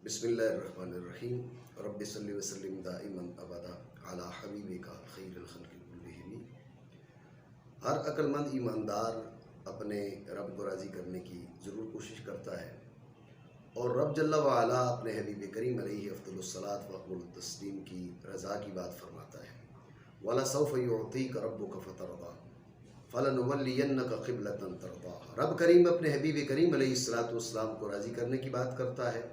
बिस्मिल्लाहिर्रहमानिर्रहीम रब्बि सल्लि व सल्लिम दाइमन अबदा अला हबीबिका खैरुल खल्क़ि कुल्लिहिम। हर अक्लमंद ईमानदार अपने रब को राज़ी करने की ज़रूर कोशिश करता है और रब जल्ला व अला अपने हबीब करीम अलैहि अफ़्ज़लुस सलात व अक़्मलुत तस्लीम की रज़ा की बात फरमाता है। वला सौफ़ युअतीका रब्बुका फ़तरदा फ़लनुवल्लियन्नका क़िबलतन तरदाहा। रब करीम अपने हबीब करीम अलैहिस्सलातु वस्सलाम को राज़ी करने की बात करता है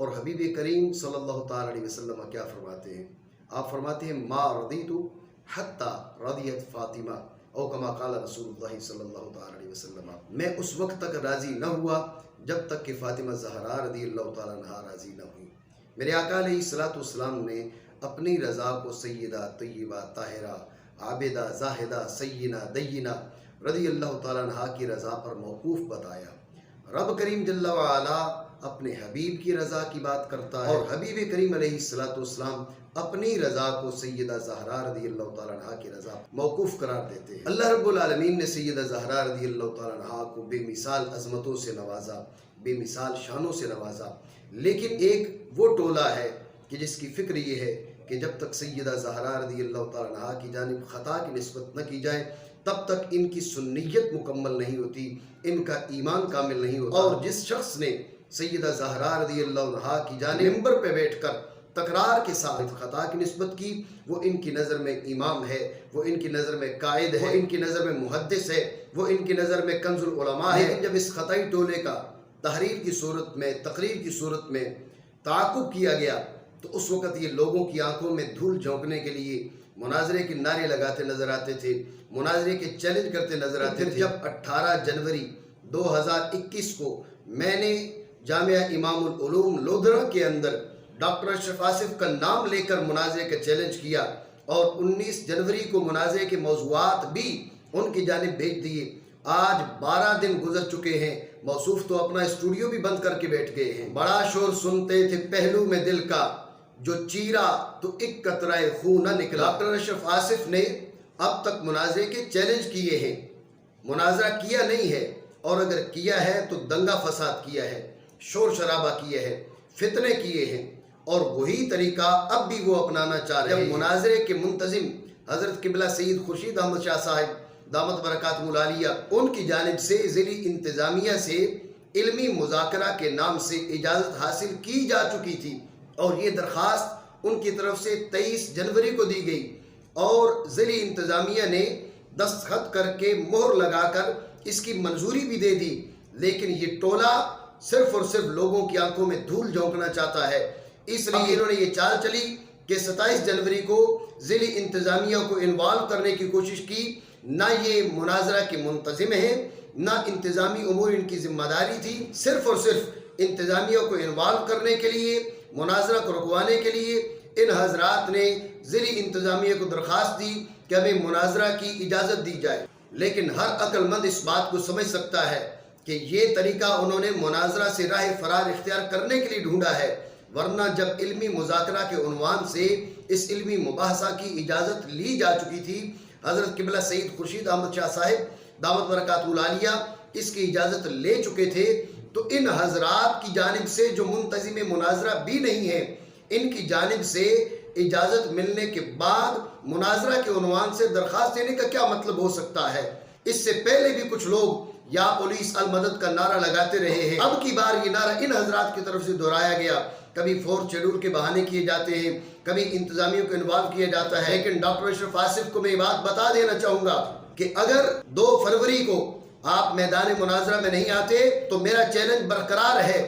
और हबीब करीम सल्लल्लाहु ताला अलैहि वसल्लम क्या फरमाते हैं? आप फरमाते हैं मा रदीतु हत्ता रदियत फ़ातिमा औ कमा क़ाला रसूलुल्लाह सल्लल्लाहु ताला अलैहि वसल्लम। मैं उस वक्त तक राज़ी न हुआ जब तक कि फ़ातिमा ज़हरा रज़ियल्लाहु ताला अन्हा राज़ी न हुई। मेरे आका अलैहिस्सलातु वस्सलाम ने अपनी रज़ा को सय्यदा तय्यबा ताहिरा आबिदा ज़ाहिदा सय्यिना दय्यिना रज़ियल्लाहु ताला अन्हा की रज़ा पर मौकूफ़ बताया। रब करीम जल्ला व अला अपने हबीब की रज़ा की बात करता है और हबीब करीम अलैहिस्सलातु वस्सलाम अपनी रज़ा को सय्यदा ज़हरा रज़ियल्लाहु ताला अन्हा की रज़ा मौकूफ़ करार देते हैं। अल्लाह रब्बुल आलमीन ने सय्यदा ज़हरा रज़ियल्लाहु ताला अन्हा को बेमिसाल अज़मतों से नवाजा, बेमिसाल शानों से नवाजा। लेकिन एक वो टोला है कि जिसकी फ़िक्र ये है कि जब तक सय्यदा ज़हरा रज़ियल्लाहु ताला अन्हा की जानिब ख़ता की निस्बत न की जाए तब तक इनकी सुन्नियत मुकम्मल नहीं होती, इनका ईमान कामिल नहीं होता। और जिस शख्स ने सय्यदा ज़हरा रज़ियल्लाहु अन्हा की जानिब मिंबर पे बैठकर तकरार के साथ ख़ता की निस्बत की, वो इनकी नज़र में इमाम है, वो इनकी नज़र में कायद है, वो इनकी नज़र में मुहद्दिस है, वो इनकी नज़र में कंजुल उलमा है। लेकिन जब इस ख़ताई टोले का तहरीर की सूरत में, तकरीर की सूरत में ताक़ुब किया गया तो उस वक़्त ये लोगों की आंखों में धूल झोंकने के लिए मुनाजरे के नारे लगाते नजर आते थे, मुनाजरे के चैलेंज करते नजर आते थे। जब 18 जनवरी 2021 को मैंने जामिया इमामुल उलूम लोधरा के अंदर डॉक्टर अशरफ आसिफ का नाम लेकर मुनाजरे का चैलेंज किया और 19 जनवरी को मुनाजरे के मौज़ूआत भी उनकी जानिब भेज दिए। आज 12 दिन गुजर चुके हैं, मौसूफ तो अपना स्टूडियो भी बंद करके बैठ गए हैं। बड़ा शोर सुनते थे पहलू में दिल का, जो चीरा तो एक कतराए खून न निकला। डॉक्टर अशरफ आसिफ ने अब तक मुनाजरे के चैलेंज किए हैं, मुनाजरा किया नहीं है, और अगर किया है तो दंगा फसाद किया है, शोर शराबा किए हैं, फितने किए हैं, और वही तरीका अब भी वो अपनाना चाह रहे हैं। जब मुनाजरे के मुंतजिम हज़रत क़िबला सईद खुर्शीद अहमद शाह साहिब दामत बरकातुहुल आलिया उनकी जानिब से ज़िली इंतज़ामिया से इल्मी मुज़ाकरा के नाम से इजाज़त हासिल की जा चुकी थी और ये दरख्वास्त उनकी तरफ से 23 जनवरी को दी गई और ज़िली इंतज़ामिया ने दस्तखत करके मोहर लगाकर इसकी मंजूरी भी दे दी। लेकिन ये टोला सिर्फ और सिर्फ लोगों की आंखों में धूल झोंकना चाहता है, इसलिए इन्होंने ये चाल चली कि 27 जनवरी को ज़िली इंतज़ामिया को इन्वॉल्व करने की कोशिश की। ना ये मुनाजरा के मुंतज़िम हैं, ना इंतज़ामी उमूर इनकी जिम्मेदारी थी। सिर्फ और सिर्फ इंतज़ामिया को इन्वॉल्व करने के लिए, मुनाजरा को रुकवाने के लिए इन हजरात ने ज़िली इंतज़ामिया को दरख्वास्त दी कि हमें मुनाजरा की इजाज़त दी जाए। लेकिन हर अक्लमंद इस बात को समझ सकता है कि ये तरीका उन्होंने मुनाजरा से राह फरार इख्तियार करने के लिए ढूंढा है, वरना जब इल्मी मुज़ाकरा के उन्वान से इस इल्मी मुबाहसा की इजाज़त ली जा चुकी थी, हज़रत क़िबला सईद खुर्शीद अहमद शाह साहिब दामत बरकातुहुल आलिया इसकी इजाज़त ले चुके थे, तो इन हजरात की जानिब से जो मुंतज़िम मुनाजरा भी नहीं है, इनकी जानिब से इजाज़त मिलने के बाद मुनाजरा के उन्वान से दरख्वास्त देने का क्या मतलब हो सकता है। इससे पहले भी कुछ लोग या पुलिस अल मदद का नारा लगाते रहे हैं, अब की बार ये नारा इन हजरात की तरफ से दोहराया गया। कभी फोर्थ शेड्यूल के बहाने किए जाते हैं, कभी इंतज़ामिया को इन्वॉल्व किया जाता है। लेकिन डॉक्टर अशरफ आसिफ को मैं ये बात बता देना चाहूँगा कि अगर 2 फरवरी को आप मैदान मुनाजरा में नहीं आते तो मेरा चैलेंज बरकरार है।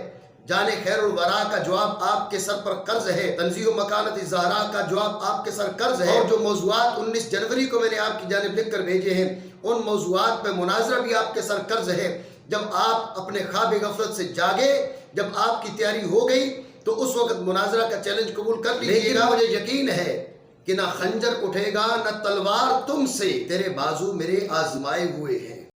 जाने खैरुल वरा का जवाब आपके सर पर कर्ज है, तंज़ीह मकानत ज़हरा का जवाब आपके सर कर्ज है, और जो मौज़ूआत 19 जनवरी को मैंने आपकी जानिब लिख कर भेजे हैं उन मौज़ूआत पे मुनाजरा भी आपके सर कर्ज है। जब आप अपने ख्वाब गफलत से जागे, जब आपकी तैयारी हो गई तो उस वक्त मुनाजरा का चैलेंज कबूल कर लीजिएगा। मुझे यकीन है कि ना खंजर उठेगा ना तलवार तुमसे, तेरे बाजू मेरे आजमाए हुए हैं।